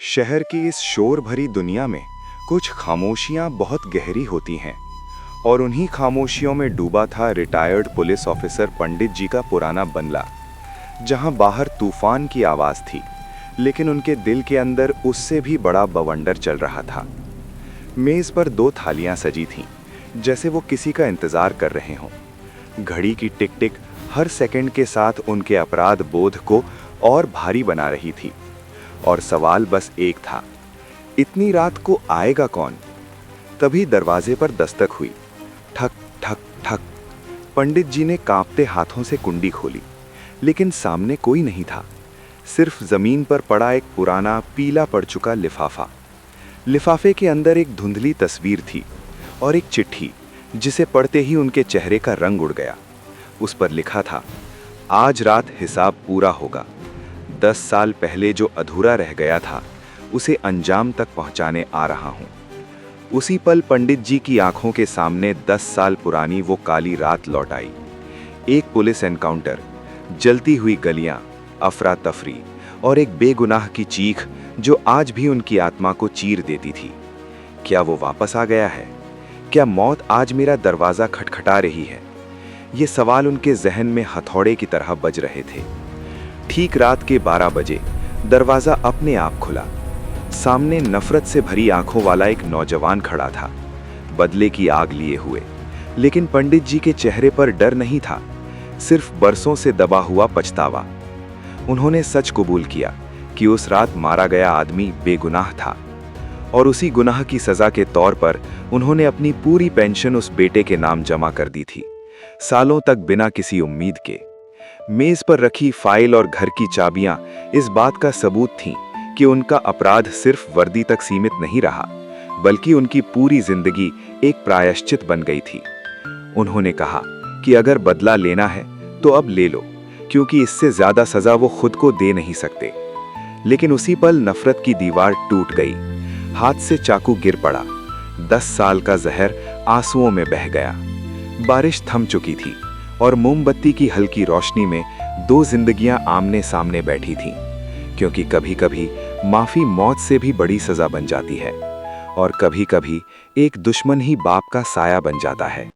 शहर की इस शोर भरी दुनिया में कुछ खामोशियां बहुत गहरी होती हैं और उन्हीं खामोशियों में डूबा था रिटायर्ड पुलिस ऑफिसर पंडित जी का पुराना बंगला, जहां बाहर तूफान की आवाज थी, लेकिन उनके दिल के अंदर उससे भी बड़ा बवंडर चल रहा था। मेज पर 2 थालियां सजी थीं, जैसे वो किसी का इंतजार कर रहे हों। घड़ी की टिक टिक हर सेकंड के साथ उनके अपराध बोध को और भारी बना रही थी। और सवाल बस एक था, इतनी रात को आएगा कौन? तभी दरवाजे पर दस्तक हुई। ठक ठक ठक। पंडित जी ने कांपते हाथों से कुंडी खोली, लेकिन सामने कोई नहीं था, सिर्फ जमीन पर पड़ा एक पुराना पीला पड़ चुका लिफाफा। लिफाफे के अंदर एक धुंधली तस्वीर थी और एक चिट्ठी, जिसे पढ़ते ही उनके चेहरे का रंग उड़ गया। उस पर लिखा था, आज रात हिसाब पूरा होगा। 10 साल पहले जो अधूरा रह गया था, उसे अंजाम तक पहुंचाने आ रहा हूं। उसी पल पंडित जी की आंखों के सामने 10 साल पुरानी वो काली रात लौट आई। एक पुलिस एनकाउंटर, जलती हुई गलियां, अफरा तफरी और एक बेगुनाह की चीख जो आज भी उनकी आत्मा को चीर देती थी। क्या वो वापस आ गया है? क्या मौत आज मेरा दरवाजा खटखटा रही है? ये सवाल उनके जहन में हथौड़े की तरह बज रहे थे। ठीक रात के 12 बजे दरवाजा अपने आप खुला। सामने नफरत से भरी आंखों वाला एक नौजवान खड़ा था, बदले की आग लिए हुए। लेकिन पंडित जी के चेहरे पर डर नहीं था, सिर्फ बरसों से दबा हुआ पछतावा। उन्होंने सच कबूल किया कि उस रात मारा गया आदमी बेगुनाह था, और उसी गुनाह की सजा के तौर पर उन्होंने अपनी पूरी पेंशन उस बेटे के नाम जमा कर दी थी, सालों तक बिना किसी उम्मीद के। मेज पर रखी फाइल और घर की चाबियां इस बात का सबूत थीं कि उनका अपराध सिर्फ वर्दी तक सीमित नहीं रहा, बल्कि उनकी पूरी जिंदगी एक प्रायश्चित बन गई थी। उन्होंने कहा कि अगर बदला लेना है तो अब ले लो, क्योंकि इससे ज्यादा सजा वो खुद को दे नहीं सकते। लेकिन उसी पल नफरत की दीवार टूट गई, हाथ से चाकू गिर पड़ा। 10 साल का जहर आंसुओं में बह गया। बारिश थम चुकी थी और मोमबत्ती की हल्की रोशनी में 2 जिंदगियां आमने सामने बैठी थीं, क्योंकि कभी-कभी माफी मौत से भी बड़ी सजा बन जाती है, और कभी-कभी एक दुश्मन ही बाप का साया बन जाता है।